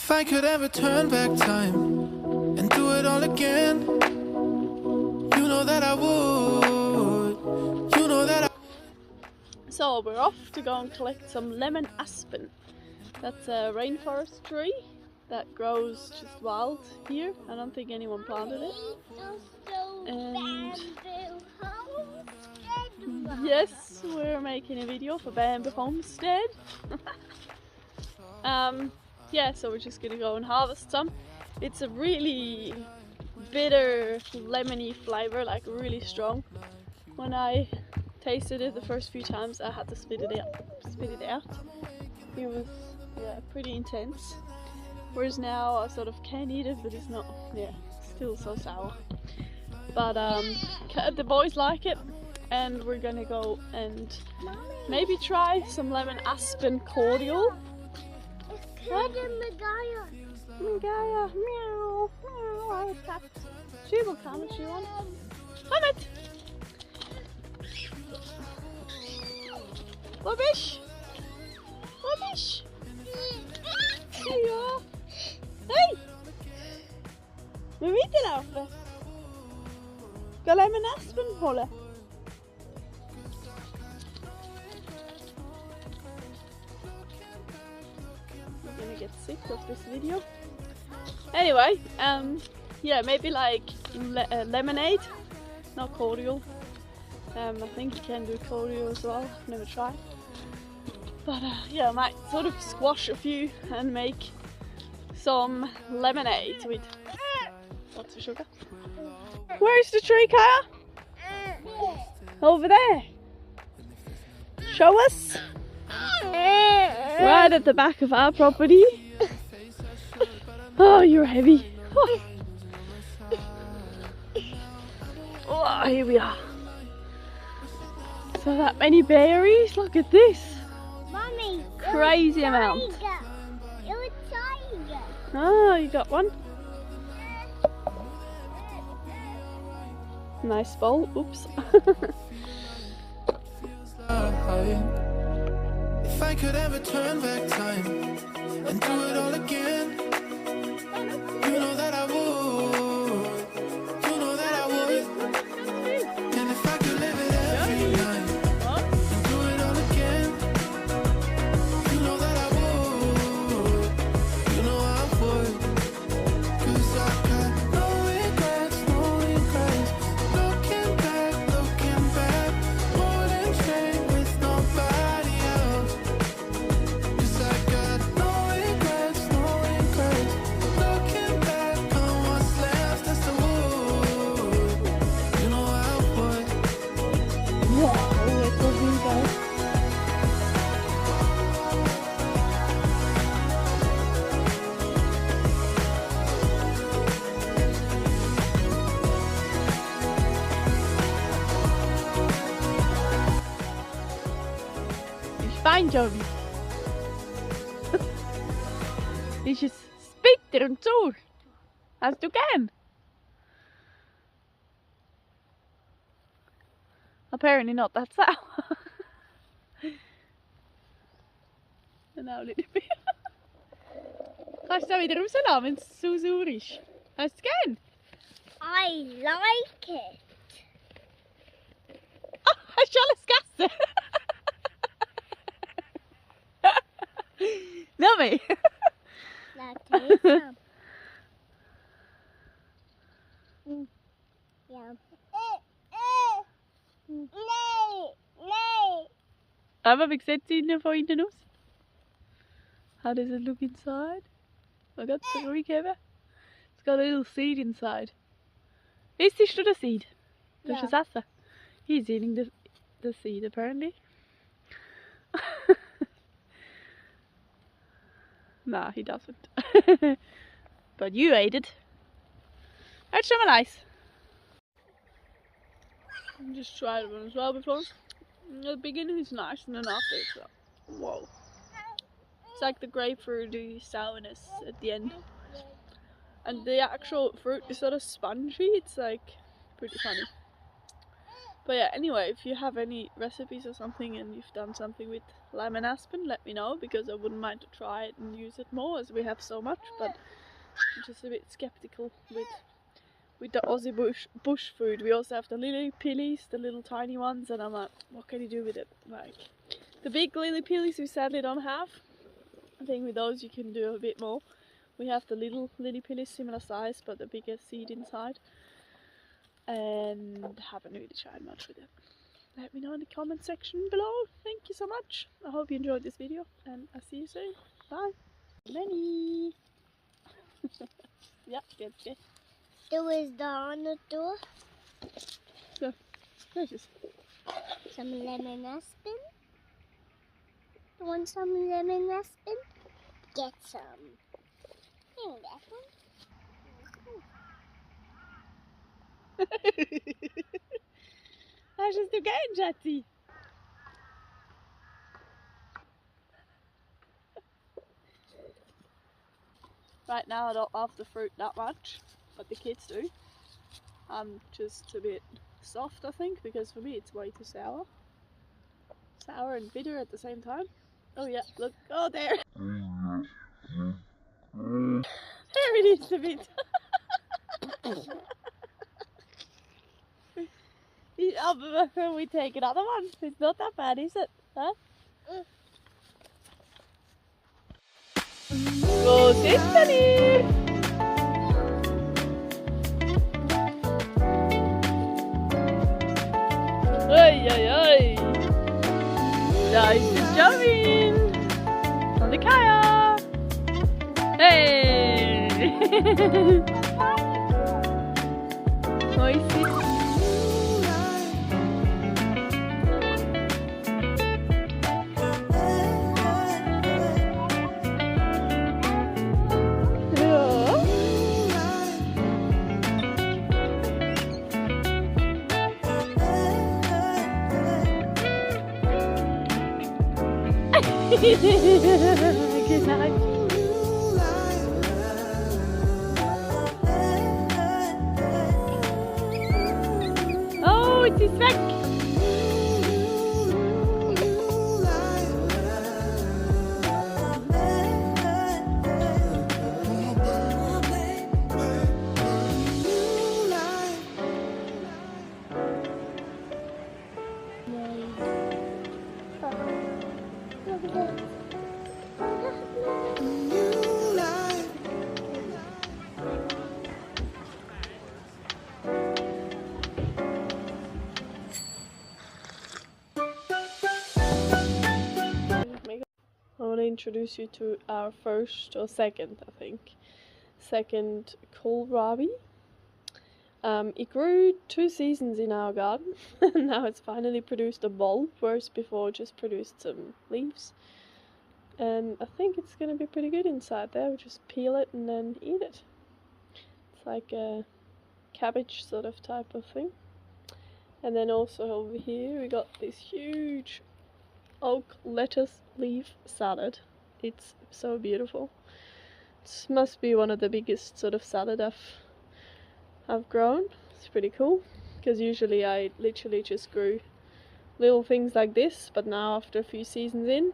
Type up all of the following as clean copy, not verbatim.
If I could ever turn back time and do it all again, you know that I would. You know that I would. So we're off to go and collect some lemon aspen. That's a rainforest tree that grows just wild here. I don't think anyone planted it. And yes, we're making a video for Bamboo Homestead. Yeah, so we're just gonna go and harvest some. It's a really bitter, lemony flavor, like really strong. When I tasted it the first few times, I had to spit it out. It was, yeah, pretty intense. Whereas now I sort of can eat it, but it's not, yeah, still so sour. But the boys like it, and we're gonna go and maybe try some lemon aspen cordial. What? Magaya, meow, meow, our cat. She will come if she wants. Come it! Rubbish! Rubbish! There you are. Hey! Vad vill du där uppe? Ska lemon aspen hålla? I'm gonna get sick of this video. Anyway, yeah, maybe like lemonade, not cordial. I think you can do cordial as well. I've never tried. But yeah, I might sort of squash a few and make some lemonade with lots of sugar. Where's the tree, Kaya? Over there. Show us. Right at the back of our property. Oh, you're heavy. Oh. Oh, here we are. So that many berries, look at this. Mommy, Crazy amount. It was tiger. Oh, you got one. Nice bowl. Oops. If I could ever turn back time and do it all again, you know that I would. You know that I would. And if I could live it every night and do it all again, you know that I would. You know I would. 'Cause I got no regrets, no regrets. Looking back, holding straight with nobody else. 'Cause I got no regrets, no regrets. Looking back on what's left, that's the wood. You know I would. Wow, it's so big, guys. Ist fein, Joby. Ist es bitter und sauer? Hast du gern? Apparently not that sour. Genau, nicht mehr. Kannst du auch wieder rauslassen, wenn es zu sauer ist? Hast du es gern? I like it. Ah, hast du alles gegessen? Noch mehr? That is some. Yeah. No. Aber wie sieht es innen von innen aus? How does it look inside? I got to recap. It's got a little seed inside. Isst du the seed? Does Yeah. es essen? He's eating the seed apparently. Nah, he doesn't. But you ate it. That's schon mal nice. I just tried one as well before. At the beginning it's nice and then after it's like, whoa. It's like the grapefruity sourness at the end. And the actual fruit is sort of spongy. It's like pretty funny. But yeah, anyway, if you have any recipes or something and you've done something with lime and aspen, let me know, because I wouldn't mind to try it and use it more, as we have so much. But I'm just a bit skeptical with the Aussie bush food. We also have the lily pillies, the little tiny ones, and I'm like, what can you do with it? Like, the big lily pillies we sadly don't have. I think with those you can do a bit more. We have the little lily pillies, similar size but a bigger seed inside, and haven't really tried much with it. Let me know in the comment section below. Thank you so much. I hope you enjoyed this video, and I'll see you soon. Bye. Lenny. Ja, good. There is the on the door. Ja, netjes. Some lemon aspen. You want some lemon aspen? Get some. Here, that one. Hij is toch geen Jetty? Right now I don't love the fruit that much, but the kids do. I'm just a bit soft, I think, because for me it's way too sour. Sour and bitter at the same time. Oh yeah, look, oh there! There it is a bit. Oh, but we take another one. It's not that bad, is it? Huh? Go Tiffany! Oi, oi, oi! Nice to jump in on the kayak! Hey! Oi, Good night. Oh, it is back. I want to introduce you to our first, or second, I think, second kohlrabi. It grew 2 seasons in our garden and now it's finally produced a bulb, whereas before it just produced some leaves. And I think it's going to be pretty good inside there. We just peel it and then eat it. It's like a cabbage sort of type of thing. And then also over here we got this huge oak lettuce leaf salad. It's so beautiful. It must be one of the biggest sort of salad I've grown. It's pretty cool, because usually I literally just grew little things like this, but now after a few seasons in,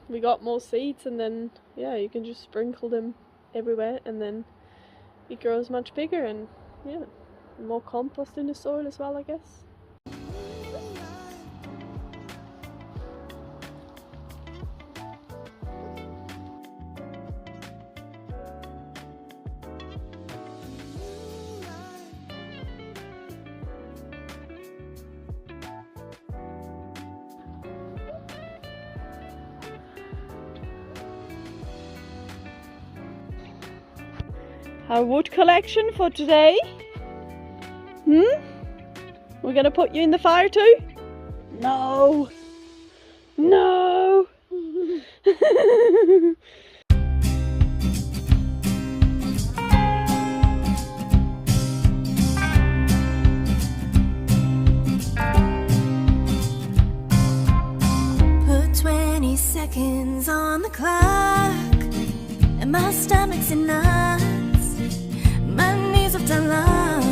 we got more seeds, and then yeah, you can just sprinkle them everywhere and then it grows much bigger, and yeah, more compost in the soil as well, I guess. Our wood collection for today. We're gonna put you in the fire too? No! No! Put 20 seconds on the clock, and my stomach's in knots. My knees have done long.